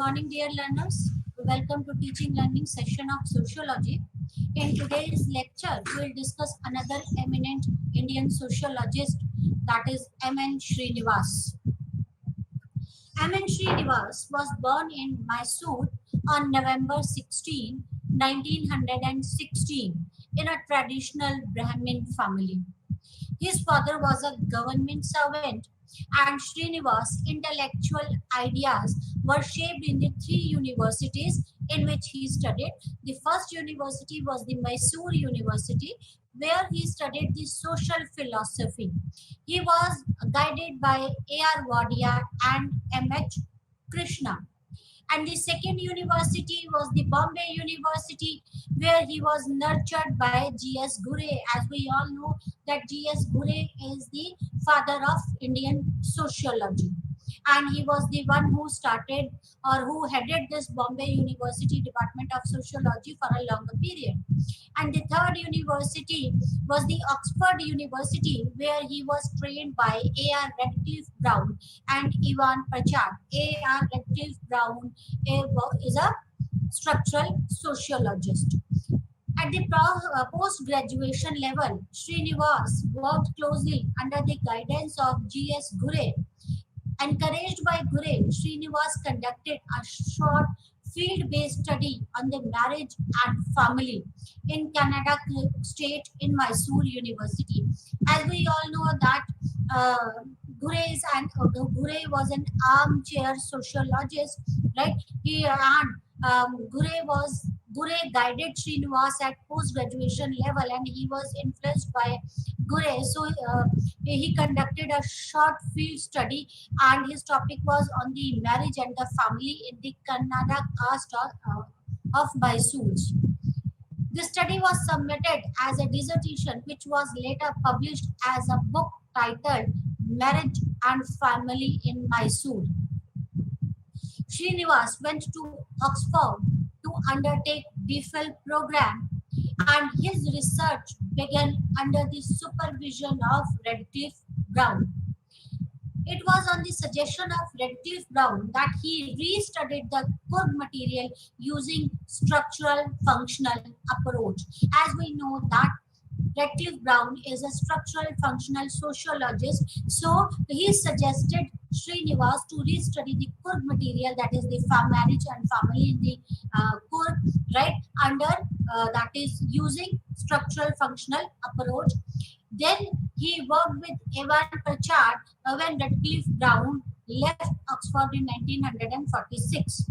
morning, dear learners. Welcome to teaching learning session of sociology. In today's lecture, we will discuss another eminent Indian sociologist, that is N Srinivas. N Srinivas was born in Mysore on November 16, 1916, in a traditional Brahmin family. His father was a government servant, and Srinivas' intellectual ideas were shaped in the three universities in which he studied. The first university was the Mysore University, where he studied the social philosophy. He was guided by A.R. Wadia and M.H. Krishna. And the second university was the Bombay University, where he was nurtured by G.S. Ghurye. As we all know that G.S. Ghurye is the father of Indian sociology. And he was the one who started or who headed this Bombay University Department of Sociology for a longer period. And the third university was the Oxford University, where he was trained by A.R. Radcliffe Brown and Ivan Pritchard. A.R. Radcliffe Brown is a structural sociologist. At the post-graduation level, Srinivas worked closely under the guidance of G.S. Ghurye. Encouraged by Ghurye, Srinivas conducted a short field-based study on the marriage and family in Canada State in Mysore University. As we all know that Ghurye was an armchair sociologist, right? Ghurye guided Srinivas at post-graduation level, and he was influenced by Ghurye. So he conducted a short field study, and his topic was on the marriage and the family in the Kannada caste of Mysore. The study was submitted as a dissertation, which was later published as a book titled Marriage and Family in Mysore. Srinivas went to Oxford to undertake DPhil program, and his research began under the supervision of Radcliffe Brown. It was on the suggestion of Radcliffe Brown that he restudied the Kurd material using structural functional approach. As we know that Radcliffe Brown is a structural functional sociologist, so he suggested Srinivas to restudy the Kurd material, that is the marriage and family in the Kurd, right, under that is using structural functional approach. Then he worked with Evan Pritchard when Radcliffe Brown left Oxford in 1946.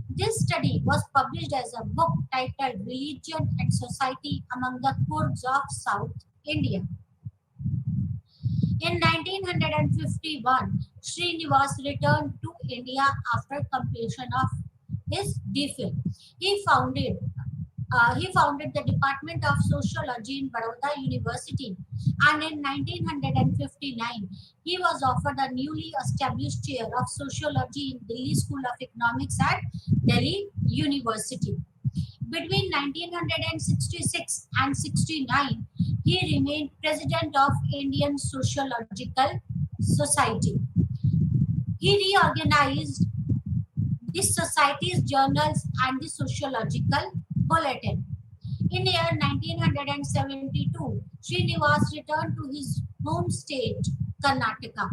This study was published as a book titled Religion and Society Among the Kurds of South India. In 1951, Srinivas returned to India after completion of his DPhil. He founded the Department of Sociology in Baroda University, and in 1959 he was offered a newly established chair of sociology in Delhi School of Economics at Delhi University. Between 1966 and 69, he remained president of Indian Sociological Society. He reorganized the society's journals and the sociological bulletin. In the year 1972, Srinivas returned to his home state, Karnataka.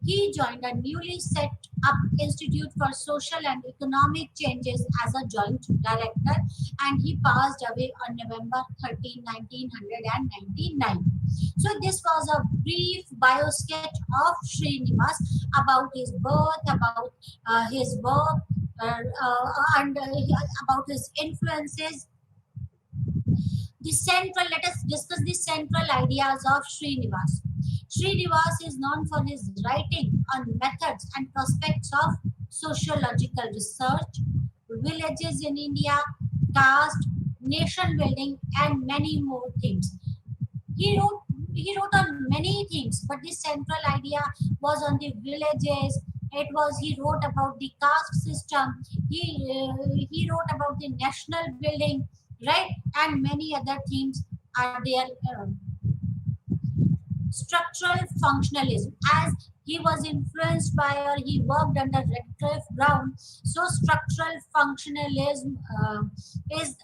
He joined a newly set up Institute for Social and Economic Changes as a joint director, and he passed away on November 13, 1999. So this was a brief bio sketch of Srinivas about his birth, about his work, and about his influences. Let us discuss the central ideas of Srinivas. Srinivas is known for his writing on methods and prospects of sociological research, villages in India, caste, nation building, and many more things. He wrote on many things, but the central idea was on the villages. He wrote about the caste system. He wrote about the national building, right, and many other themes are there. Structural functionalism, as he was influenced by or he worked under Redcliffe Brown. So structural functionalism is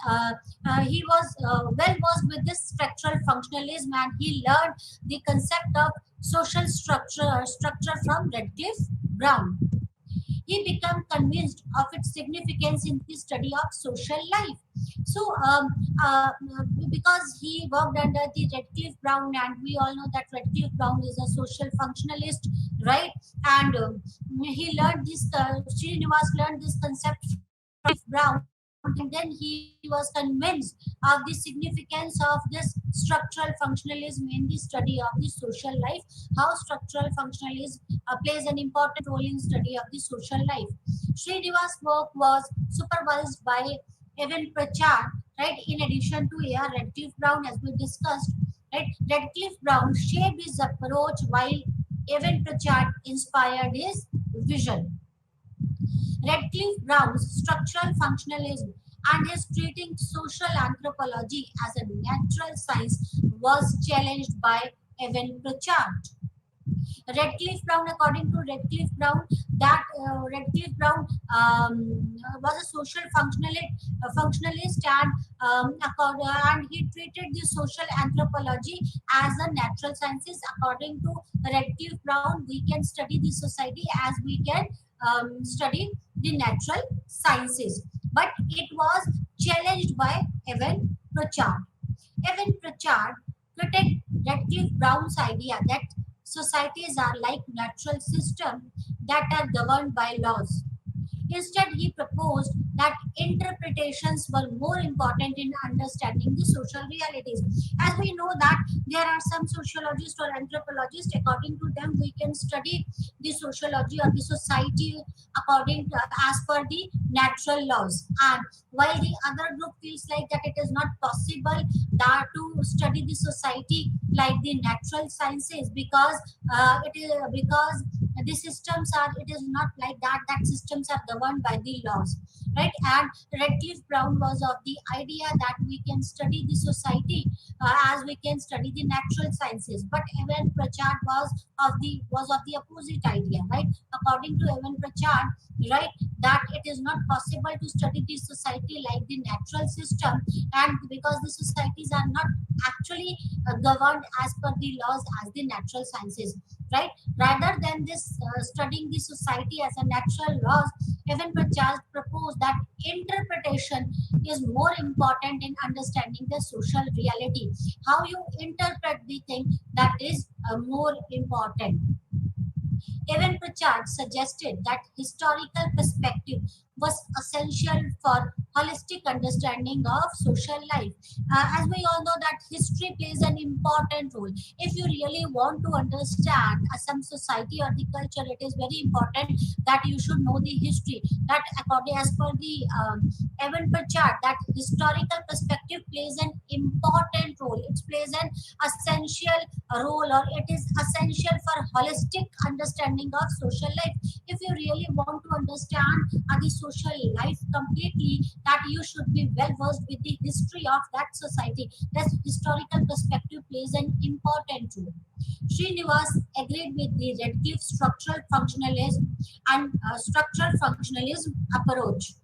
he was well versed with this structural functionalism, and he learned the concept of social structure from Redcliffe Brown. He became convinced of its significance in the study of social life. So, because he worked under the Redcliffe Brown, and we all know that Redcliffe Brown is a social functionalist, right? And he learned this, Srinivas learned this concept from Brown, and then he was convinced of the significance of this structural functionalism in the study of the social life, how structural functionalism plays an important role in study of the social life. Srinivas' work was supervised by Evan Pritchard, right? In addition to A.R. Redcliffe Brown, as we discussed, right? Redcliffe Brown shaped his approach while Evan Pritchard inspired his vision. Redcliffe Brown's structural functionalism and his treating social anthropology as a natural science was challenged by Evan Pritchard. Redcliffe Brown, according to Redcliffe Brown, that Redcliffe Brown was a social functionalist, and and he treated the social anthropology as a natural sciences. According to Redcliffe Brown, we can study the society as we can study the natural sciences. But it was challenged by Evan Pritchard. Evan Pritchard critiqued Redcliffe Brown's idea that societies are like natural systems that are governed by laws. Instead, he proposed that interpretations were more important in understanding the social realities. As we know that there are some sociologists or anthropologists, according to them, we can study the sociology or the society according to, as per the natural laws. And while the other group feels like that it is not possible that to study the society like the natural sciences, because it is because the systems are, it is not like that, that systems are governed by the laws, right? And Redcliffe Brown was of the idea that we can study the society as we can study the natural sciences, but Evan Pritchard was of the opposite idea, right? According to Evan Pritchard, right, that it is not possible to study the society like the natural system, and because the societies are not actually governed as per the laws as the natural sciences, right? Rather than this studying the society as a natural laws, Evan Pritchard proposed that interpretation is more important in understanding the social reality. How you interpret the thing, that is more important. Evan Pritchard suggested that historical perspective was essential for holistic understanding of social life. As we all know that history plays an important role. If you really want to understand some society or the culture, it is very important that you should know the history. That according as per the Evan Pritchard, that historical perspective plays an important role. It plays an essential role, or it is essential for holistic understanding of social life. If you really want to understand the social life completely, that you should be well versed with the history of that society. That historical perspective plays an important role. Srinivas agreed with the Redcliffe structural functionalism approach.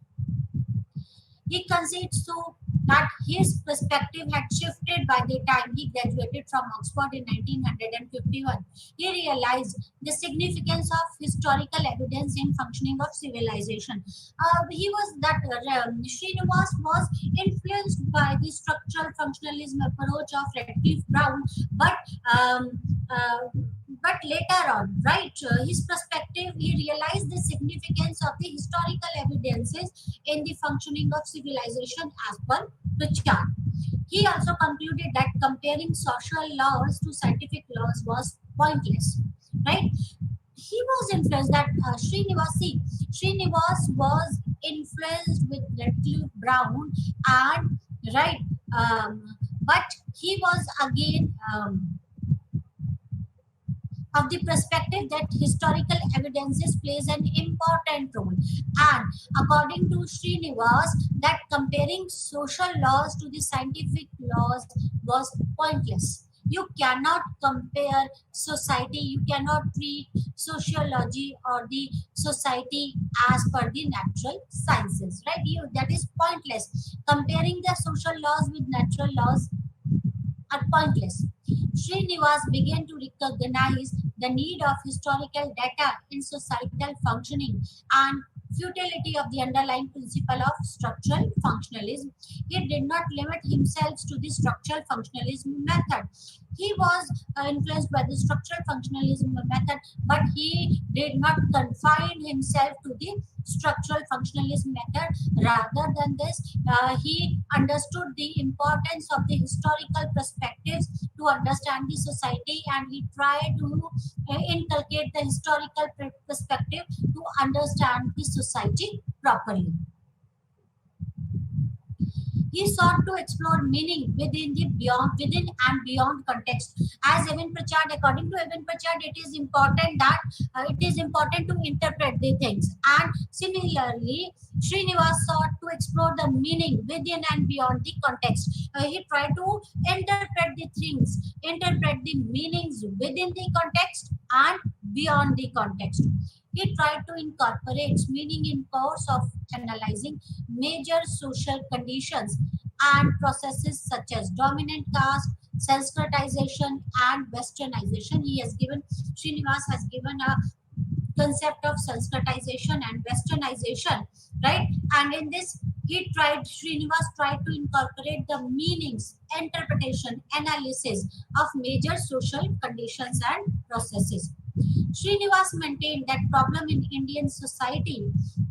He concedes so that his perspective had shifted by the time he graduated from Oxford in 1951. He realized the significance of historical evidence in functioning of civilization. He was that Srinivas was influenced by the structural functionalism approach of Redcliffe Brown, but um, uh, but later on, right, his perspective, he realized the significance of the historical evidences in the functioning of civilization as per Pritchard. He also concluded that comparing social laws to scientific laws was pointless, right? He was influenced that Srinivas was influenced with Redcliffe Brown, and right, but he was again of the perspective that historical evidences plays an important role, and according to Srinivas, that comparing social laws to the scientific laws was pointless. You cannot compare society, you cannot treat sociology or the society as per the natural sciences, right? That is pointless. Comparing the social laws with natural laws are pointless. Srinivas began to recognize the need of historical data in societal functioning and futility of the underlying principle of structural functionalism. He did not limit himself to the structural functionalism method. He was influenced by the structural functionalism method, but he did not confine himself to the structural functionalism method. Rather than this, he understood the importance of the historical perspectives to understand the society, and he tried to inculcate the historical perspective to understand the society properly. He sought to explore meaning within and beyond context. As Evan Pritchard, according to Evan Pritchard, it is important to interpret the things. And similarly, Srinivas sought to explore the meaning within and beyond the context. He tried to interpret the things, interpret the meanings within the context and beyond the context. He tried to incorporate meaning in course of analyzing major social conditions and processes such as dominant caste, Sanskritization, and westernization. Srinivas has given a concept of Sanskritization and westernization, right? And in this, Srinivas tried to incorporate the meanings, interpretation, analysis of major social conditions and processes. Srinivas maintained that problem in Indian society,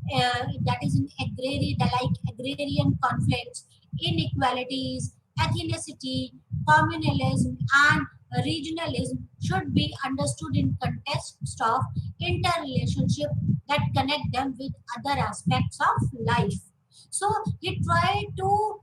that is in agrarian conflicts, inequalities, ethnicity, communalism, and regionalism should be understood in context of interrelationship that connect them with other aspects of life. So he tried to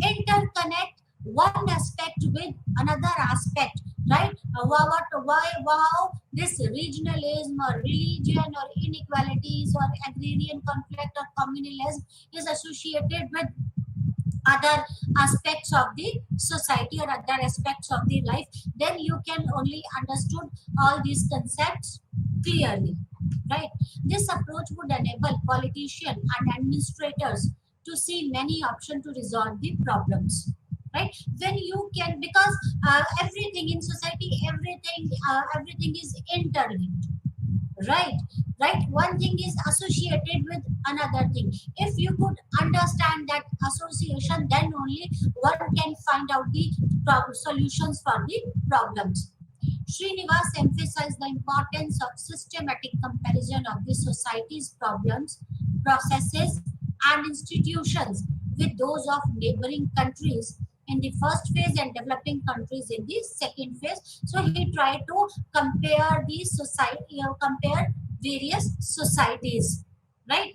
interconnect one aspect with another aspect, right? How this regionalism or religion or inequalities or agrarian conflict or communalism is associated with other aspects of the society or other aspects of the life, then you can only understood all these concepts clearly, right? This approach would enable politicians and administrators to see many options to resolve the problems, right? When you can, because everything in society, everything is interlinked, right? Right, one thing is associated with another thing. If you could understand that association, then only one can find out the solutions for the problems. Srinivas emphasized the importance of systematic comparison of the society's problems, processes, and institutions with those of neighboring countries in the first phase and developing countries in the second phase. So he tried to compare these society, compare various societies, right?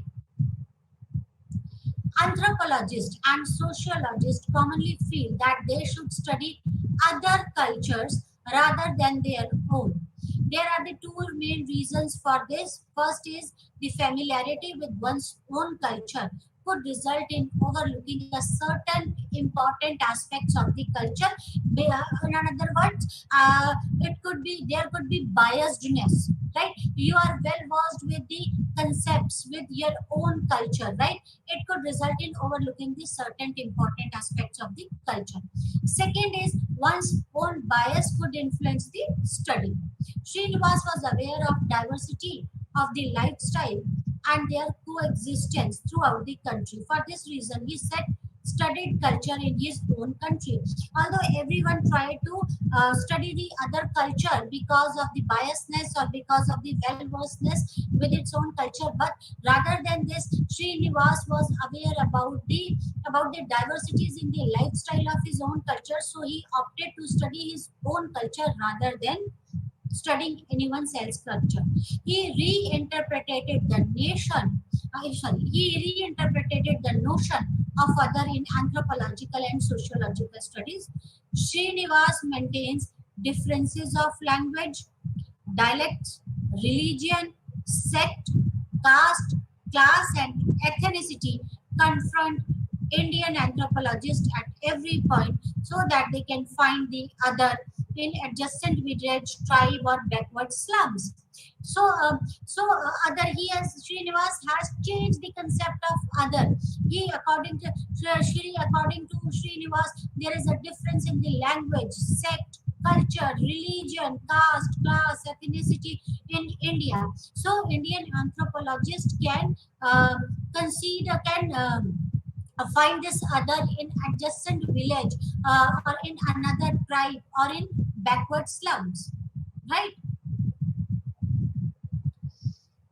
Anthropologists and sociologists commonly feel that they should study other cultures rather than their own. There are the two main reasons for this. First is the familiarity with one's own culture could result in overlooking a certain important aspects of the culture. In other words, there could be biasedness, right? You are well versed with the concepts with your own culture, right? It could result in overlooking the certain important aspects of the culture. Second is one's own bias could influence the study. Srinivas was aware of diversity of the lifestyle and their coexistence throughout the country. For this reason, he studied culture in his own country. Although everyone tried to study the other culture because of the biasness or because of the well-versedness with its own culture, but rather than this, Srinivas was aware about the diversities in the lifestyle of his own culture, so he opted to study his own culture rather than studying anyone else's culture. He reinterpreted the notion of other in anthropological and sociological studies. Srinivas maintains differences of language, dialects, religion, sect, caste, class, and ethnicity confront Indian anthropologists at every point so that they can find the other in adjacent village, tribe, or backward slums. So, other he has Srinivas has changed the concept of other. He, according to Srinivas, there is a difference in the language, sect, culture, religion, caste, class, ethnicity in India. So, Indian anthropologists can consider can. Find this other in adjacent village or in another tribe or in backward slums, right?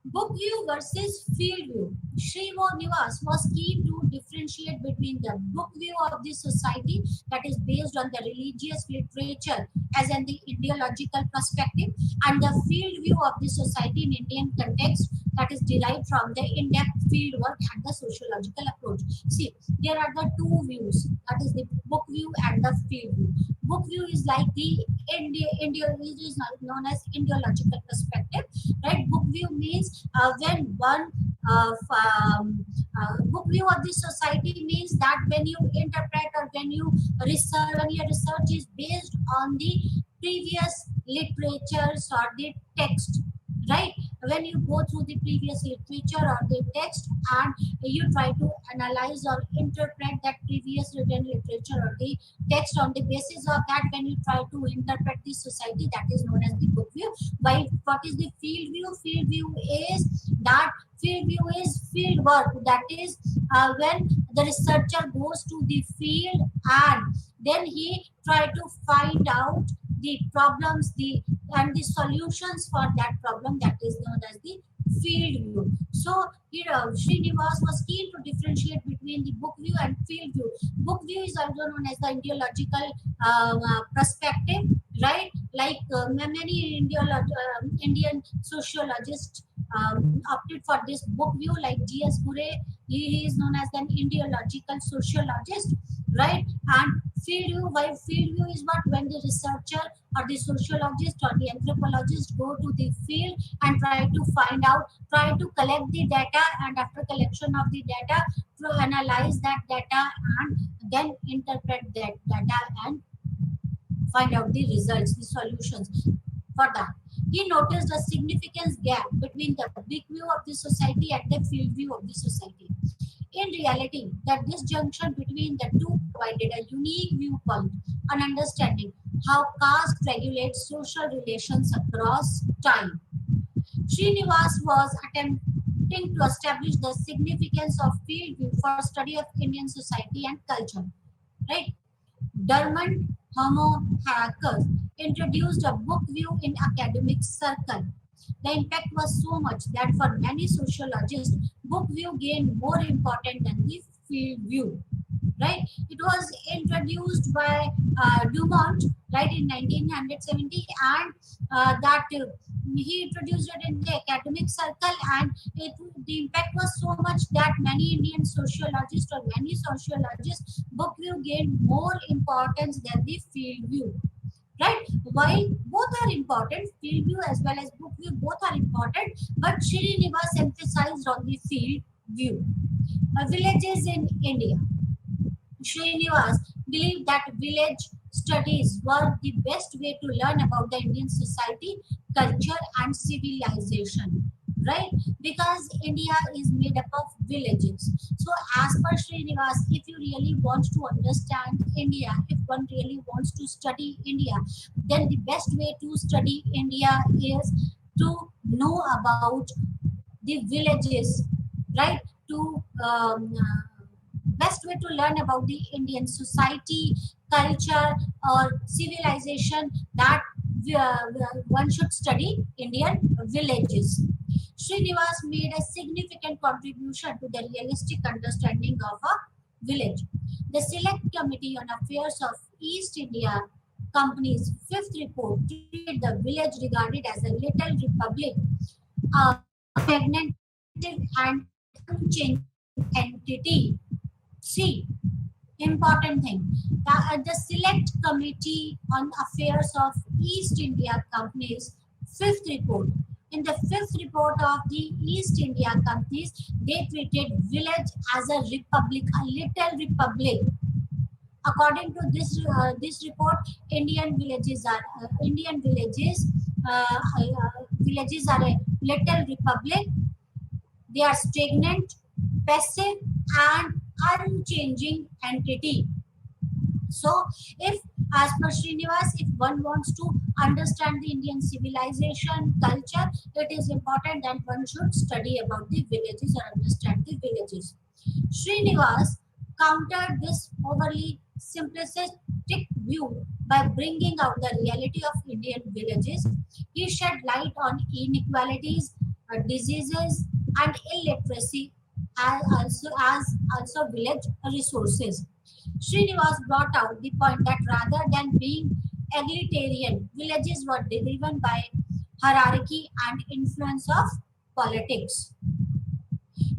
Book view versus field view. Srinivas was keen to differentiate between the book view of the society that is based on the religious literature as in the ideological perspective and the field view of the society in Indian context that is derived from the in-depth field work and the sociological approach. See, there are the two views, that is the book view and the field view. Book view is like the it is known as ideological perspective, right? Book view means when one book view of the society means that when you interpret or when your research is based on the previous literatures or the text, right? When you go through the previous literature or the text and you try to analyze or interpret that previous written literature or the text, on the basis of that when you try to interpret the society, that is known as the book view. Why? What is the field view? Field view is that field view is field work, that is when the researcher goes to the field and then he try to find out the problems and the solutions for that problem, that is known as the field view. So here Srinivas was keen to differentiate between the book view and field view. Book view is also known as the ideological perspective, right? Like many Indian sociologists opted for this book view, like G.S. Gure, he is known as an ideological sociologist, right? And field view, why field view is what? When the researcher or the sociologist or the anthropologist go to the field and try to find out, try to collect the data, and after collection of the data, to analyze that data and then interpret that data and find out the results, the solutions for that. He noticed a significant gap between the big view of the society and the field view of the society. In reality, that this junction between the two provided a unique viewpoint on understanding how caste regulates social relations across time. Srinivas was attempting to establish the significance of field view for study of Indian society and culture. Right? Dermot Homo Hackers introduced a book view in academic circle. The impact was so much that for many sociologists, book view gained more important than the field view. Right? It was introduced by Dumont, right, in 1970, and that he introduced it in the academic circle, and the impact was so much that many Indian sociologists or many sociologists, book view gained more importance than the field view. Right? While both are important, field view as well as book view, both are important, but Srinivas emphasized on the field view. Villages in India. Srinivas believed that village studies were the best way to learn about the Indian society, culture, and civilization. Right? Because India is made up of villages. So, as per Srinivas, if you really want to understand India, if one really wants to study India, then the best way to study India is to know about the villages, right? To best way to learn about the Indian society, culture, or civilization, that one should study Indian villages. Srinivas made a significant contribution to the realistic understanding of a village. The Select Committee on Affairs of East India Company's fifth report treated the village regarded as a little republic, a fragmented and unchanging entity. See, important thing. The Select Committee on Affairs of East India Company's fifth report. In the fifth report of the East India Companies, they treated village as a republic, a little republic. According to this report, Indian villages are a little republic. They are stagnant, passive, and unchanging entity. So, if as per Srinivas, if one wants to understand the Indian civilization, culture, it is important that one should study about the villages or understand the villages. Srinivas countered this overly simplistic view by bringing out the reality of Indian villages. He shed light on inequalities, diseases, and illiteracy, as also village resources. Srinivas brought out the point that rather than being egalitarian, villages were driven by hierarchy and influence of politics.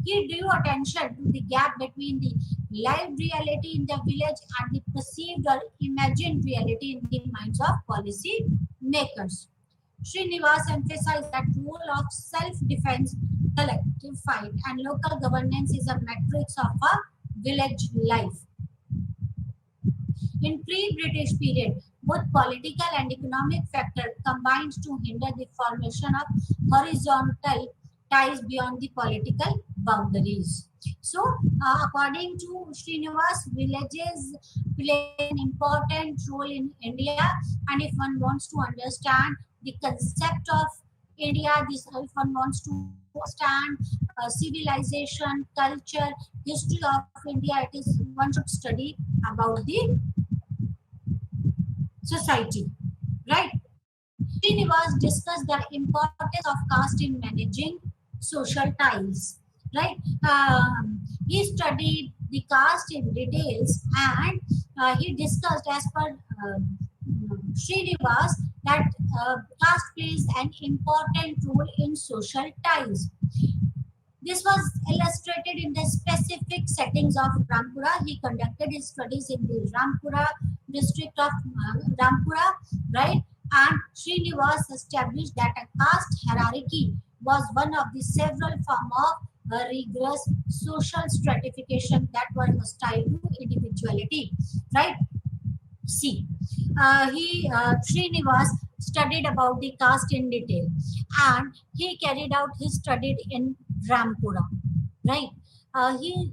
He drew attention to the gap between the lived reality in the village and the perceived or imagined reality in the minds of policy makers. Srinivas emphasized that role of self-defense, collective fight, and local governance is a matrix of a village life. In pre-British period, both political and economic factors combined to hinder the formation of horizontal ties beyond the political boundaries. So, according to Srinivas, villages play an important role in India, and if one wants to understand the concept of India, this if one wants to understand civilization, culture, history of India, it is one should study about the society, right? Srinivas discussed the importance of caste in managing social ties, right? He studied the caste in details, and he discussed, as per Srinivas, that caste plays an important role in social ties. This was illustrated in the specific settings of Rampura. He conducted his studies in the Rampura district of Rampura, right? And Srinivas established that a caste hierarchy was one of the several forms of rigorous social stratification that were hostile to individuality, right? See, Srinivas studied about the caste in detail, and he carried out his study in Rampura, right? He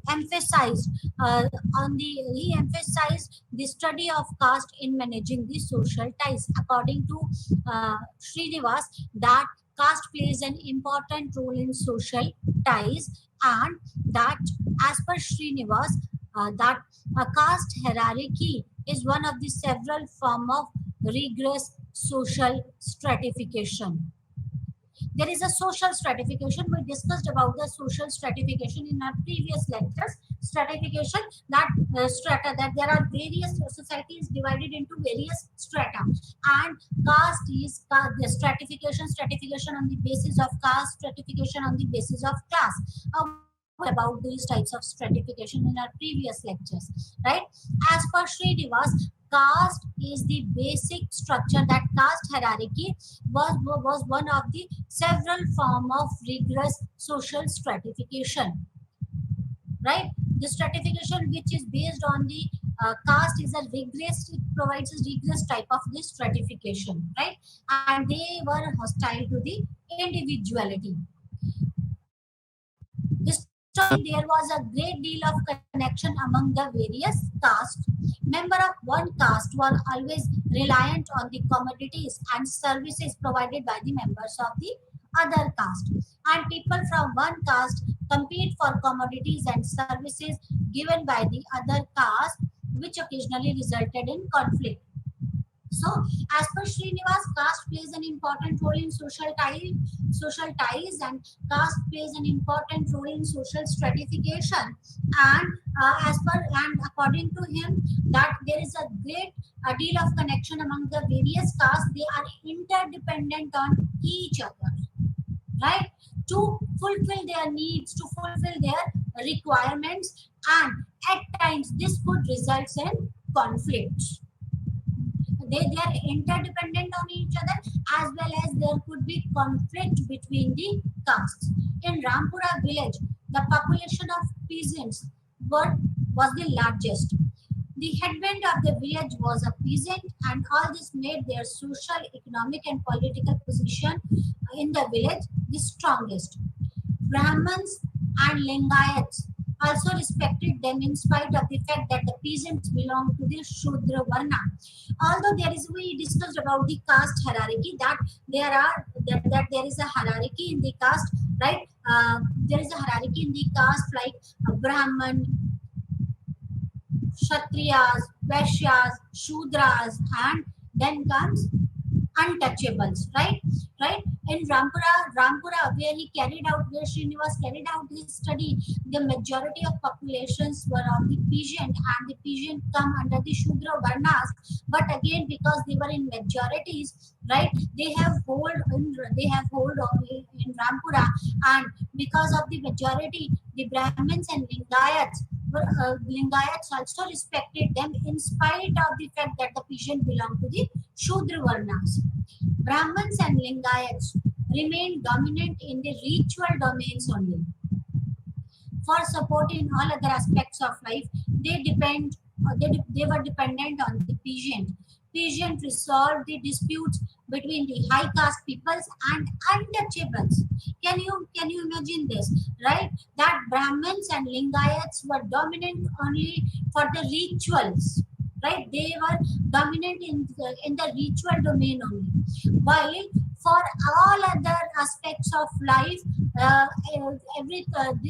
emphasized he emphasized the study of caste in managing the social ties. According to Srinivas, that caste plays an important role in social ties, and that, as per Srinivas, that a caste hierarchy is one of the several form of rigorous social stratification. There is a social stratification. We discussed about the social stratification in our previous lectures. Stratification, that strata, that there are various societies divided into various strata, and caste is the stratification on the basis of caste, stratification on the basis of class. We about these types of stratification in our previous lectures, right? As per Srinivas, caste is the basic structure. That caste hierarchy was one of the several form of rigorous social stratification, right? The stratification which is based on the caste is a rigorous, it provides a rigorous type of this stratification, right? And they were hostile to the individuality. Historically, there was a great deal of connection among the various castes. Members of one caste were always reliant on the commodities and services provided by the members of the other caste. And people from one caste compete for commodities and services given by the other caste, which occasionally resulted in conflict. So, as per Srinivas, caste plays an important role in social ties, and caste plays an important role in social stratification. And according to him, that there is a great deal of connection among the various castes. They are interdependent on each other, right? To fulfill their needs, to fulfill their requirements, and at times this could result in conflicts. they are interdependent on each other, as well as there could be conflict between the castes. In Rampura village, the population of peasants were was the largest. The headman of the village was a peasant, and all this made their social, economic, and political position in the village the strongest. Brahmins and Lingayats also respected them in spite of the fact that the peasants belonged to the Shudra Varna. Although there is, we discussed about the caste hierarchy, that that there is a hierarchy in the caste, right? There is a hierarchy in the caste like Brahman, Kshatriyas, Vaishyas, Shudras, and then comes untouchables, right. In Rampura, where he carried out, where Srinivas carried out his study, the majority of populations were of the peasant, and the peasant come under the Shudra Varnas. But again, because they were in majorities, right, they have hold on in Rampura, and because of the majority, the Brahmins and Lingayats also respected them in spite of the fact that the peasant belonged to the Shudra Varnas. Brahmins and Lingayats remained dominant in the ritual domains only. For support in all other aspects of life, they were dependent on the peasant. Peasant resolved the disputes between the high caste peoples and untouchables. Can you imagine this, right? That Brahmins and Lingayats were dominant only for the rituals, right? They were dominant in the ritual domain only, while for all other aspects of life,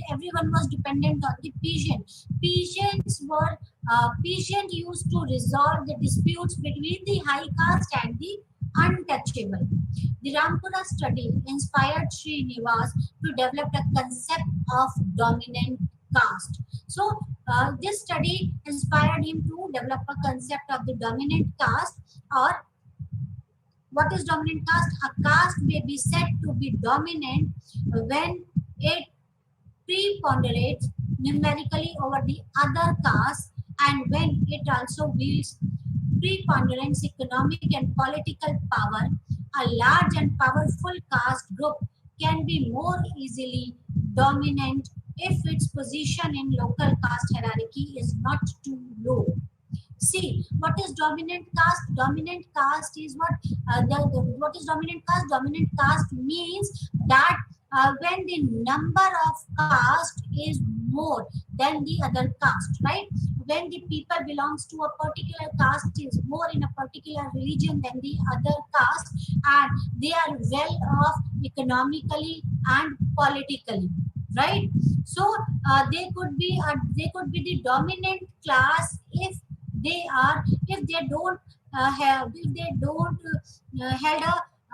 everyone was dependent on the peasant. Peasant used to resolve the disputes between the high caste and the untouchable. The Rampura study inspired Srinivas to develop a concept of dominant caste. So, this study inspired him to develop a concept of the dominant caste. Or what is dominant caste? A caste may be said to be dominant when it preponderates numerically over the other castes, and when it also wields preponderance economic and political power. A large and powerful caste group can be more easily dominant if its position in local caste hierarchy is not too low. See, what is dominant caste? Dominant caste is what is dominant caste? Dominant caste means that when the number of caste is more than the other caste, right? When the people belongs to a particular caste is more in a particular religion than the other caste, and they are well off economically and politically, right? So they could be the dominant class if they don't held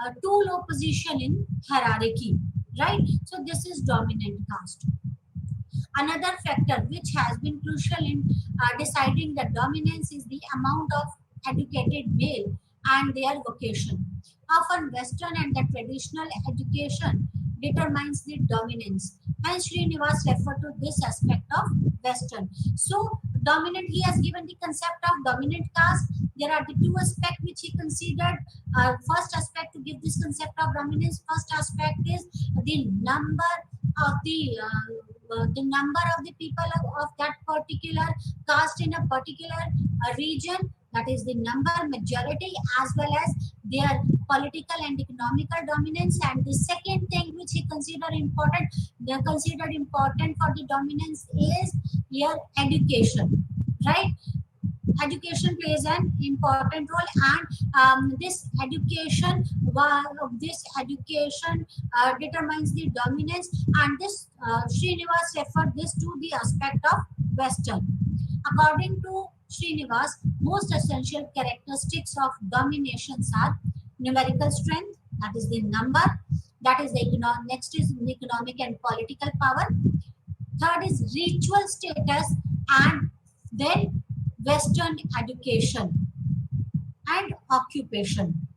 a too low position in hierarchy, right? So this is dominant caste. Another factor which has been crucial in deciding the dominance is the amount of educated male and their vocation. Often Western and the traditional education determines the dominance. And Srinivas referred to this aspect of Western. So dominant, he has given the concept of dominant caste. There are the two aspects which he considered. First aspect to give this concept of dominance, first aspect is the number of the people of that particular caste in a particular region, that is the number, majority, as well as their political and economical dominance. And the second thing which he considered important for the dominance is your education, right? Education plays an important role, and this education determines the dominance. And this Srinivas referred this to the aspect of Western. According to Srinivas, most essential characteristics of dominations are numerical strength, that is the number, that is the next is economic and political power, third is ritual status, and then Western education and occupation.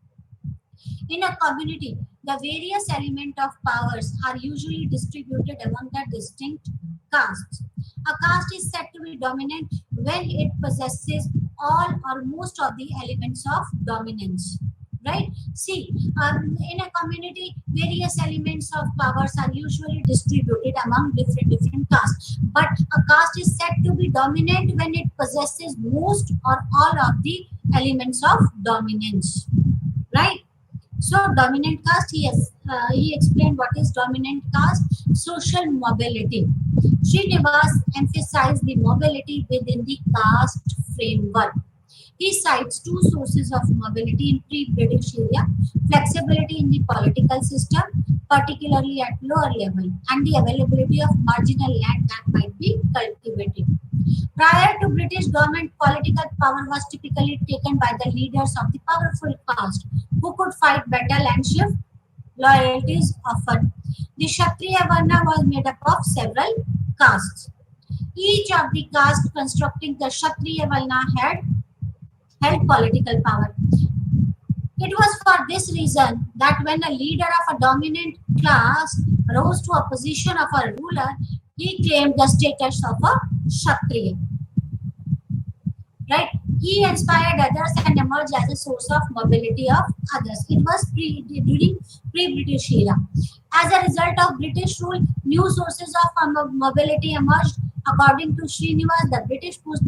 In a community, the various elements of powers are usually distributed among the distinct castes. A caste is said to be dominant when it possesses all or most of the elements of dominance. Right? See, in a community, various elements of powers are usually distributed among different castes. But a caste is said to be dominant when it possesses most or all of the elements of dominance. Right? So dominant caste, he explained what is dominant caste. Social mobility. Srinivas emphasized the mobility within the caste framework. He cites two sources of mobility in pre-British area: flexibility in the political system, particularly at lower level, and the availability of marginal land that might be cultivated. Prior to British government, political power was typically taken by the leaders of the powerful caste, who could fight battle and shift loyalties often. The Kshatriya Varna was made up of several castes. Each of the castes constructing the Kshatriya Varna had held political power. It was for this reason that when a leader of a dominant class rose to a position of a ruler, he claimed the status of a Kshatriya. Right? He inspired others and emerged as a source of mobility of others. It was during pre-British era. As a result of British rule, new sources of mobility emerged. According to Srinivas, the British pushed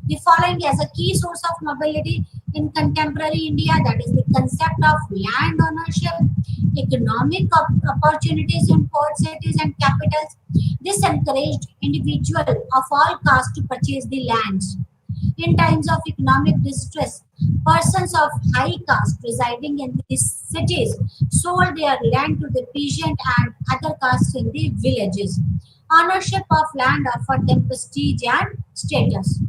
the following as a key source of mobility in contemporary India, that is the concept of land ownership, economic opportunities in port cities and capitals. This encouraged individuals of all castes to purchase the lands. In times of economic distress, persons of high caste residing in these cities sold their land to the peasant and other castes in the villages. Ownership of land offered them prestige and status.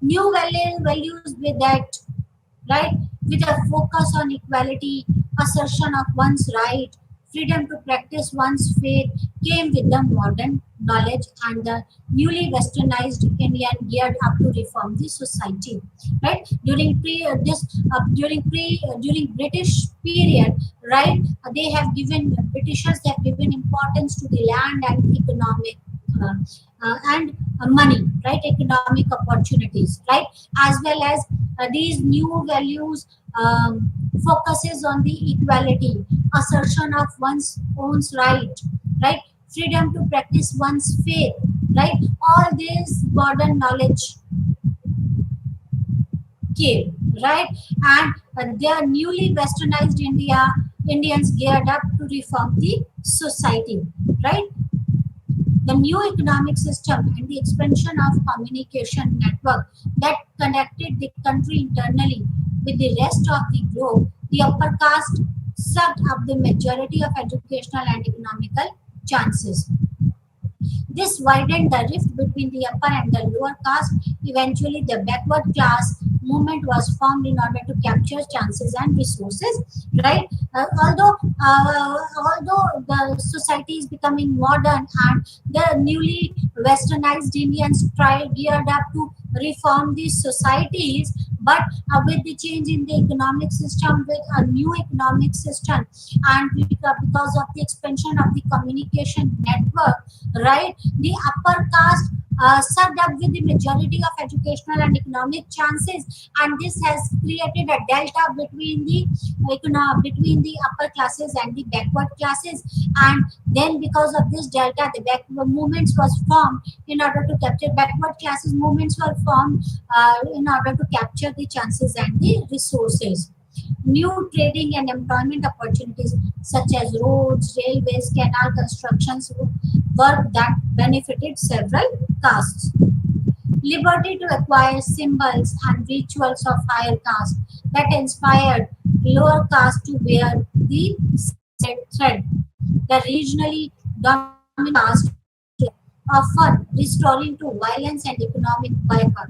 New values with that, right, with a focus on equality, assertion of one's right, freedom to practice one's faith, came with the modern knowledge, and the newly westernized Indian geared up to reform the society. Right, during British period, right, they have given Britishers have given importance to the land and economic and money, right, economic opportunities, right, as well as these new values focuses on the equality, assertion of one's own right, freedom to practice one's faith, right. All this modern knowledge came, right, and their newly westernized Indians geared up to reform the society, right. The new economic system and the expansion of communication network that connected the country internally with the rest of the globe, the upper caste sucked up the majority of educational and economical chances. This widened the rift between the upper and the lower caste. Eventually, the backward class movement was formed in order to capture chances and resources. Right? Although the society is becoming modern and the newly westernized Indians geared up to reform these societies, but with the change in the economic system, with a new economic system, and because of the expansion of the communication network, right, the upper caste sucked up with the majority of educational and economic chances, and this has created a delta between the upper classes and the backward classes. And then because of this delta, the backward movements was formed in order to capture backward classes. Movements were formed in order to capture the chances and the resources. New trading and employment opportunities such as roads, railways, canal constructions, work that benefited several castes. Liberty to acquire symbols and rituals of higher caste that inspired lower caste to wear the thread. The regionally dominant caste often restoring to violence and economic boycott.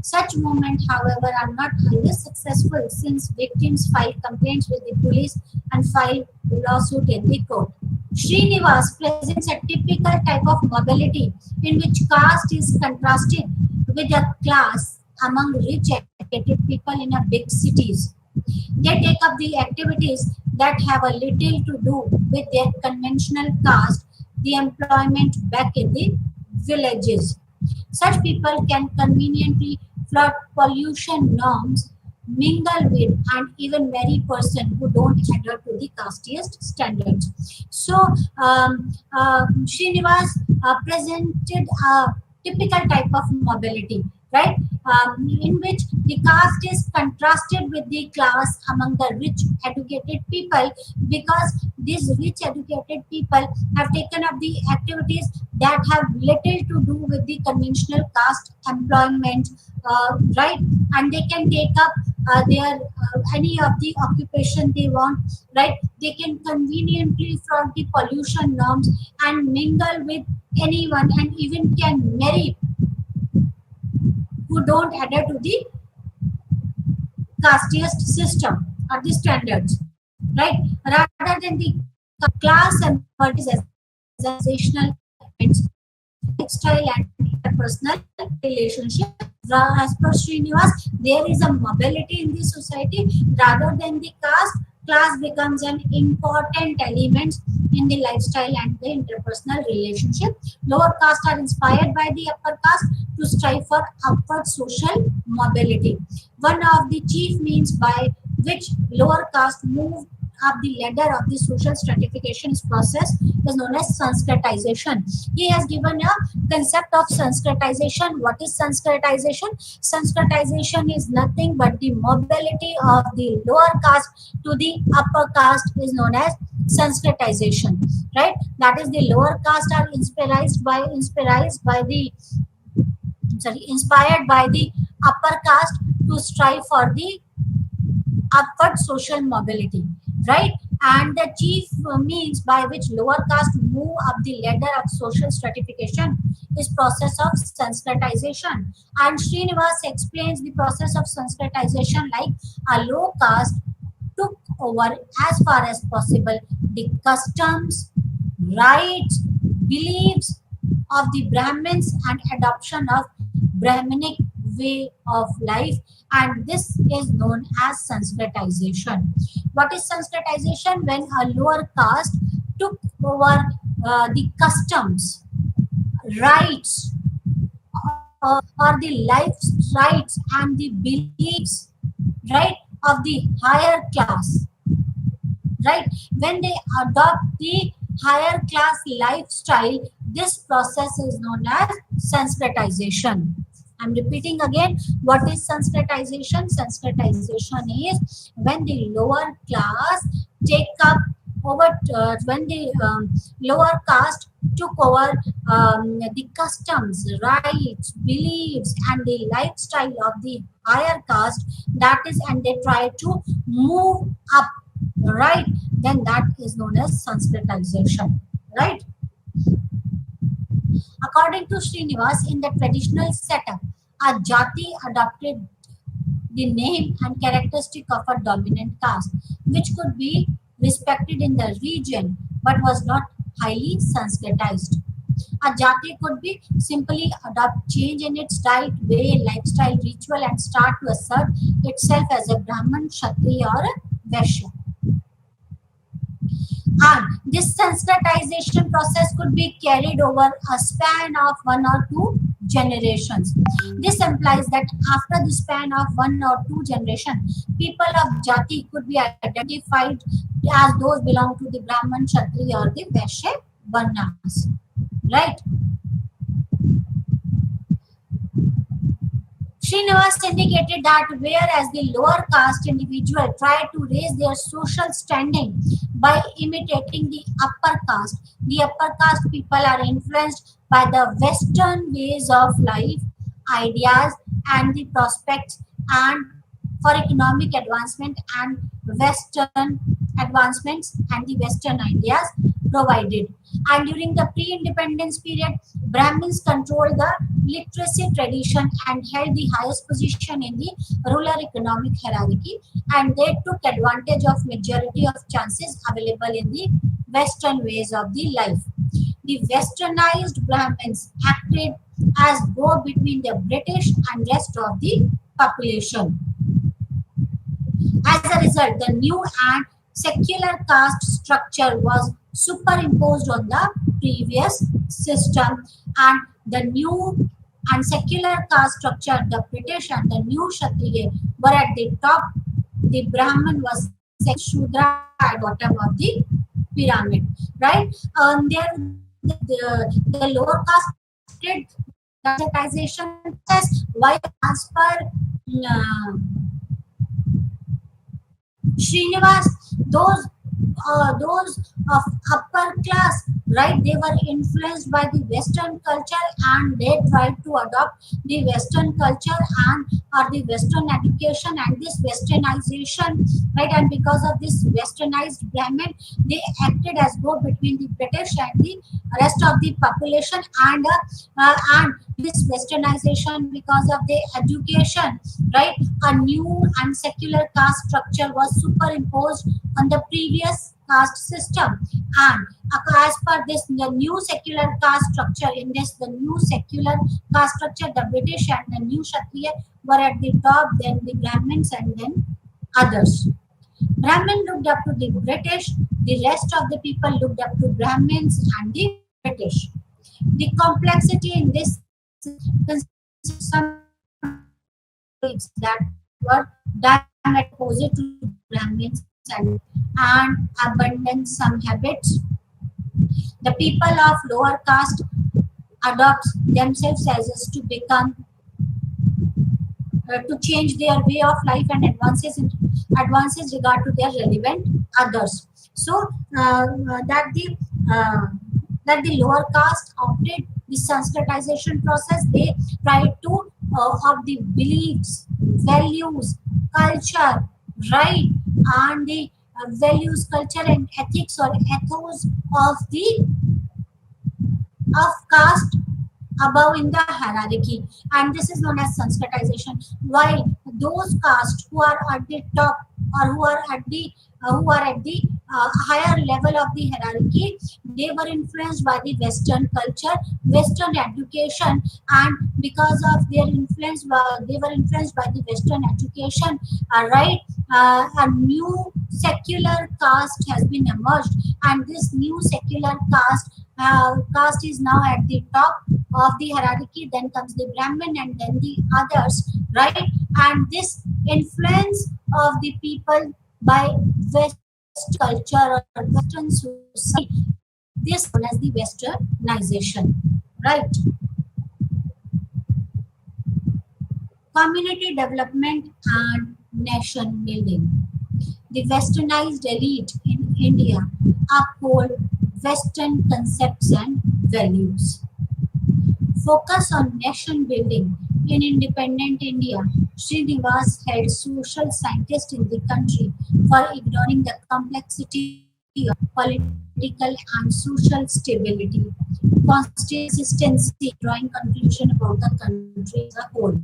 Such movements, however, are not always successful since victims file complaints with the police and file lawsuit in the court. Srinivas presents a typical type of mobility in which caste is contrasted with a class among rich educated people in a big cities. They take up the activities that have a little to do with their conventional caste, the employment back in the villages. Such people can conveniently flood pollution norms, mingle with, and even marry person who don't adhere to the casteist standards. So, Srinivas presented a typical type of mobility, right? In which the caste is contrasted with the class among the rich educated people, because these rich educated people have taken up the activities that have little to do with the conventional caste employment, right? And they can take up their any of the occupation they want, right? They can conveniently from the pollution norms and mingle with anyone, and even can marry who don't adhere to the casteist system or the standards, right? Rather than the class emerges as a civilizational elements in the lifestyle and interpersonal relationship. As per Srinivas, there is a mobility in the society rather than the caste. Class becomes an important element in the lifestyle and the interpersonal relationship. Lower caste are inspired by the upper caste to strive for upward social mobility. One of the chief means by which lower caste move up the ladder of the social stratification process is known as Sanskritization. He has given a concept of Sanskritization. What is Sanskritization? Sanskritization is nothing but the mobility of the lower caste to the upper caste is known as Sanskritization, right? That is, the lower caste are inspired by the upper caste to strive for the upward social mobility, right? And the chief means by which lower caste move up the ladder of social stratification is process of Sanskritization. And Srinivas explains the process of Sanskritization like a low caste took over as far as possible the customs, rights, beliefs of the Brahmins and adoption of Brahminic way of life, and this is known as Sanskritization. What is Sanskritization? When a lower caste took over the customs, rights, or the life rights and the beliefs, right, of the higher class, right? When they adopt the higher class lifestyle, this process is known as Sanskritization. I'm repeating again, what is Sanskritization? Sanskritization is when the lower class take up over, when the lower caste took over the customs, rights, beliefs, and the lifestyle of the higher caste, that is, and they try to move up, right? Then that is known as Sanskritization, right? According to Srinivas, in the traditional setup, a jati adopted the name and characteristic of a dominant caste, which could be respected in the region but was not highly Sanskritized. A jati could be simply adopt change in its diet, way, lifestyle, ritual, and start to assert itself as a Brahman, Kshatriya, or a Vaishya. And this Sanskritization process could be carried over a span of 1 or 2 generations. This implies that after the span of 1 or 2 generations, people of Jati could be identified as those belong to the Brahman, Kshatriya, or the Vaishya Varnas. Right? Srinivas indicated that whereas the lower caste individual tried to raise their social standing by imitating the upper caste people are influenced by the Western ways of life, ideas, and the prospects, and for economic advancement and Western advancements and the Western ideas provided. And during the pre-independence period, Brahmins controlled the literacy tradition and held the highest position in the rural economic hierarchy, and they took advantage of majority of chances available in the Western ways of the life. The westernized Brahmins acted as go between the British and rest of the population. As a result, the new and secular caste structure was superimposed on the previous system, and the new and secular caste structure, the British and the new Kshatriya were at the top. The Brahman was second, Shudra at bottom of the pyramid, right? There, the lower caste accepted the sensitization process, while as per Srinivas, those of upper class, right? They were influenced by the Western culture and they tried to adopt the Western culture and or the Western education and this Westernization, right? And because of this Westernized Brahmin, they acted as both between the British and the rest of the population and this Westernization because of the education, right? A new and secular caste structure was superimposed on the previous caste system, and as per this the new secular caste structure, in this the new secular caste structure, the British and the new Kshatriya were at the top, then the Brahmins and then others. Brahmin looked up to the British, the rest of the people looked up to Brahmins and the British. The complexity in this consists some beliefs that were diametrically opposite to the Brahmins and abandon some habits. The people of lower caste adopt themselves as to become to change their way of life and advances regard to their relevant others. So that the uh, that the lower caste opted the Sanskritization process. They tried to of the beliefs, values, culture, right, and the values, culture, and ethics or ethos of the of caste above in the hierarchy, and this is known as Sanskritization. While those castes who are at the top or who are at the higher level of the hierarchy, they were influenced by the Western culture, Western education, and because of their influence, they were influenced by the Western education. Right, a new secular caste has been emerged, and this new secular caste is now at the top of the hierarchy. Then comes the Brahmin and then the others, right? And this influence of the people by West culture or Western society, this known as the Westernization, right? Community development and nation building. The westernized elite in India uphold Western concepts and values. Focus on nation building. In independent India, Srinivas held social scientists in the country for ignoring the complexity of political and social stability, consistency, drawing conclusion about the country as a whole.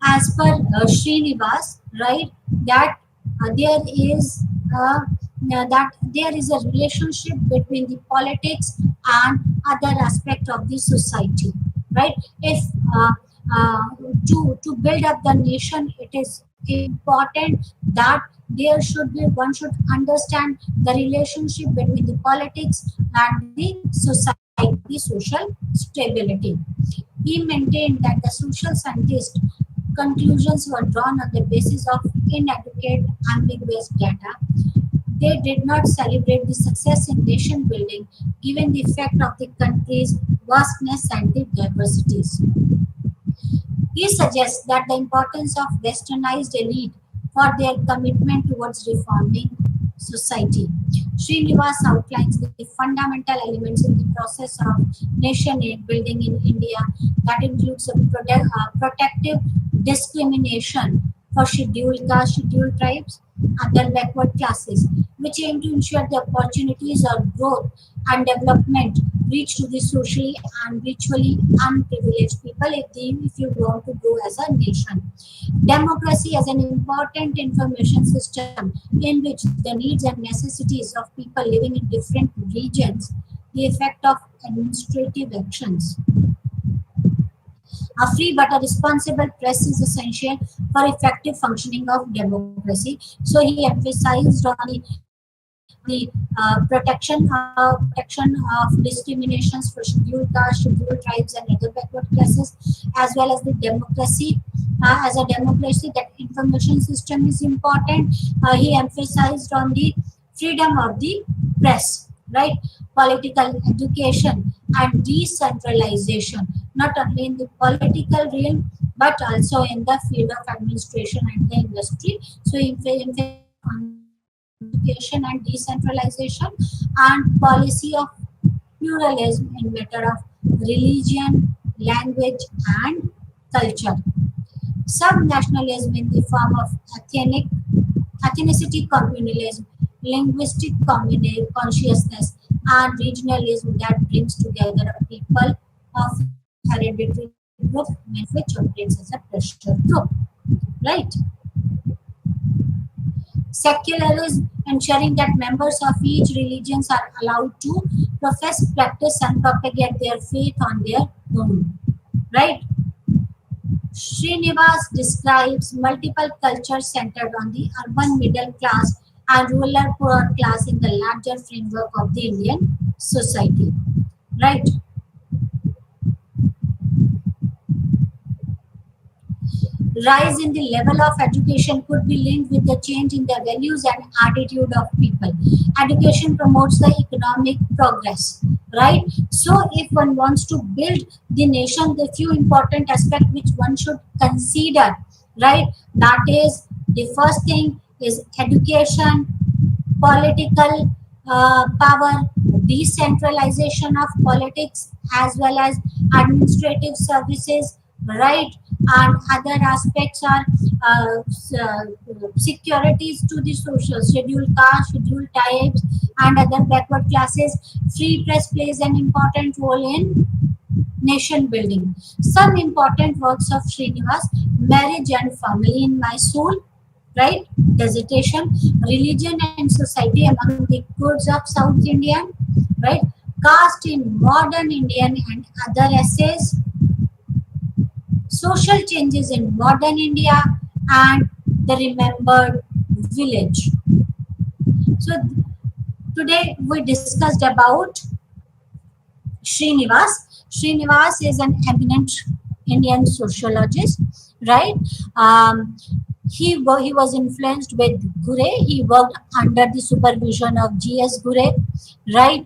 As per Srinivas, right, that there is uh, there is a relationship between the politics and other aspect of the society, right? If uh, uh, to build up the nation, it is important that there should be one should understand the relationship between the politics and the society, the social stability. He maintained that the social scientists conclusions were drawn on the basis of inadequate, ambiguous data. They did not celebrate the success in nation building given the effect of the country's vastness and the diversities. He suggests that the importance of westernized elite for their commitment towards reforming society. Srinivas outlines the fundamental elements in the process of nation building in India that includes a protective discrimination for scheduled castes, scheduled tribes, other backward classes, which aim to ensure the opportunities of growth and development reach to the socially and virtually unprivileged people if you want to grow as a nation. Democracy as an important information system in which the needs and necessities of people living in different regions, the effect of administrative actions. A free but a responsible press is essential for effective functioning of democracy. So he emphasized on the the protection of discriminations for scheduled castes, scheduled tribes, and other backward classes, as well as the democracy. As a democracy, that information system is important. He emphasized on the freedom of the press, right? Political education and decentralization, not only in the political realm but also in the field of administration and the industry. So, emphasis on the education and decentralization and policy of pluralism in matter of religion, language, and culture. Subnationalism in the form of ethnicity communalism, linguistic consciousness, and regionalism that brings together a people of each hereditary group, many of which operates as a pressure group. Right? Secularism, ensuring that members of each religions are allowed to profess, practice, and propagate their faith on their own. Right? Srinivas describes multiple cultures centered on the urban middle class and rural poor class in the larger framework of the Indian society. Right? Rise in the level of education could be linked with the change in the values and attitude of people. Education promotes the economic progress, right? So, if one wants to build the nation, the few important aspects which one should consider, right? That is, the first thing is education, political power, decentralization of politics, as well as administrative services, right? And other aspects are securities to the social, scheduled caste, scheduled types, and other backward classes. Free press plays an important role in nation building. Some important works of Srinivas: Marriage and Family in My Soul, right? Dissertation, Religion and Society Among the Kurds of South India, right? Caste in Modern Indian and Other Essays, Social Changes in Modern India, and The Remembered Village. So today we discussed about Srinivas. Srinivas is an eminent Indian sociologist, right? He was influenced with Gure. He worked under the supervision of G.S. Gure, right?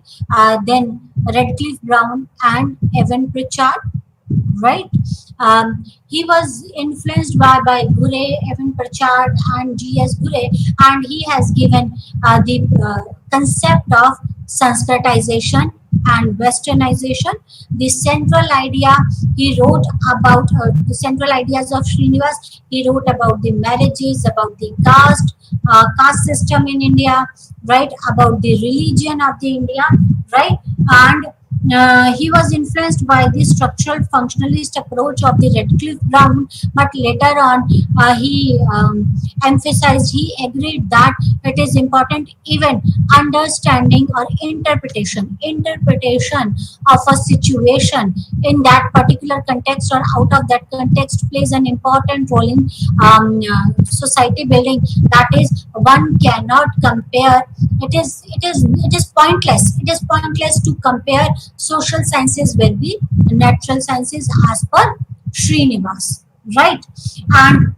Then Redcliffe Brown and Evan Pritchard, right? He was influenced by Gure, Evan Pritchard, and G.S. Gure, and he has given the concept of Sanskritization and Westernization. The central idea he wrote about the central ideas of Srinivas. He wrote about the marriages, about the caste system in India, right? About the religion of the India, right? And he was influenced by the structural functionalist approach of the Redcliffe Brown, but later on he he agreed that it is important even understanding or interpretation of a situation in that particular context or out of that context plays an important role in society building. That is, one cannot compare. It is pointless to compare social sciences with the natural sciences as per Srinivas, right? And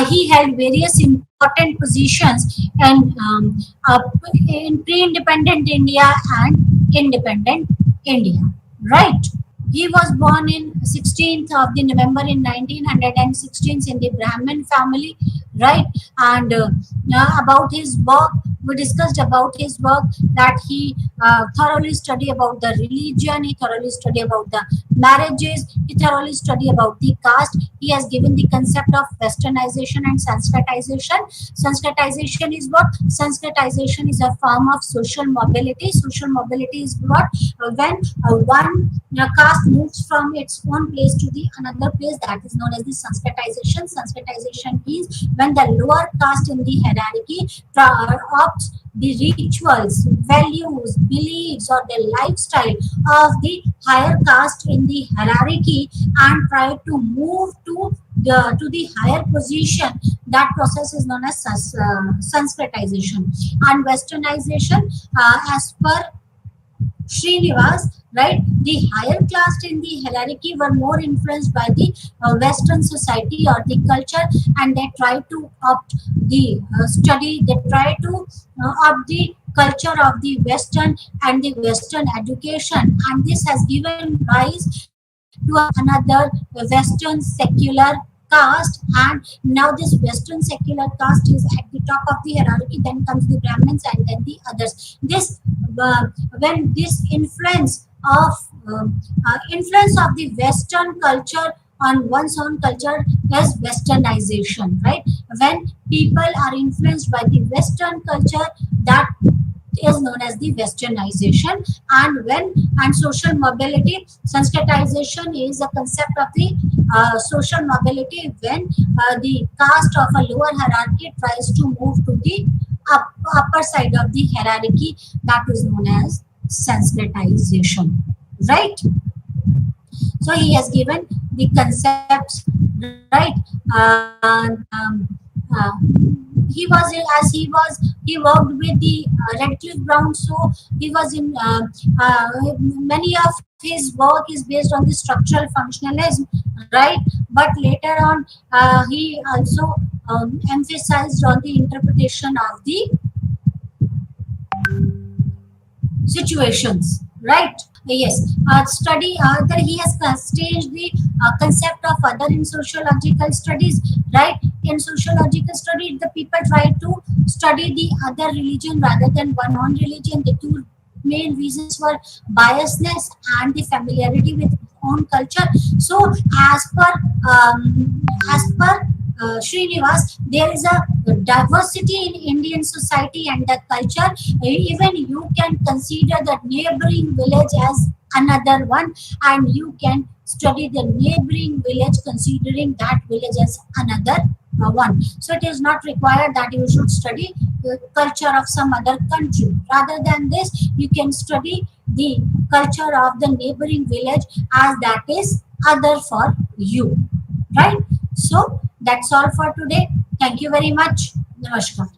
he held various important positions in pre-independent India and independent India, right? He was born in 16th of the November in 1916 in the Brahmin family, right? And about his work, we discussed about his work that he thoroughly studied about the religion, he thoroughly studied about the marriages, he thoroughly studied about the caste. He has given the concept of westernization and Sanskritization. Sanskritization is what? Sanskritization is a form of social mobility. Social mobility is what? When one caste moves from its own place to the another place, that is known as the Sanskritization. Sanskritization means when the lower caste in the hierarchy adopts the rituals, values, beliefs, or the lifestyle of the higher caste in the hierarchy and try to move to the higher position. That process is known as Sanskritization. And Westernization, as per Srinivas, right? The higher class in the hierarchy were more influenced by the Western society or the culture, and they try to opt the study. They try to opt the culture of the Western and the Western education, and this has given rise to another Western secular caste. And now this Western secular caste is at the top of the hierarchy. Then comes the Brahmins, and then the others. This when this influence of the Western culture on one's own culture is Westernization, right? When people are influenced by the Western culture, that is known as the Westernization. And social mobility, Sanskritization is a concept of the social mobility when the caste of a lower hierarchy tries to move to the upper side of the hierarchy. That is known as Sanskritization, right? So he has given the concepts, right? And uh, he worked with the Redcliffe Brown, so he was in many of his work is based on the structural functionalism, right? But later on, he also emphasized on the interpretation of the situations, right? Yes, study that he has changed the concept of other in sociological studies, right? In sociological study, the people try to study the other religion rather than one own religion. The two main reasons were biasness and the familiarity with own culture. So, as per Srinivas, there is a diversity in Indian society and the culture. Even you can consider the neighboring village as another one, and you can study the neighboring village considering that village as another one. So it is not required that you should study the culture of some other country. Rather than this, you can study the culture of the neighboring village as that is other for you, right? So that's all for today. Thank you very much. Namaskar.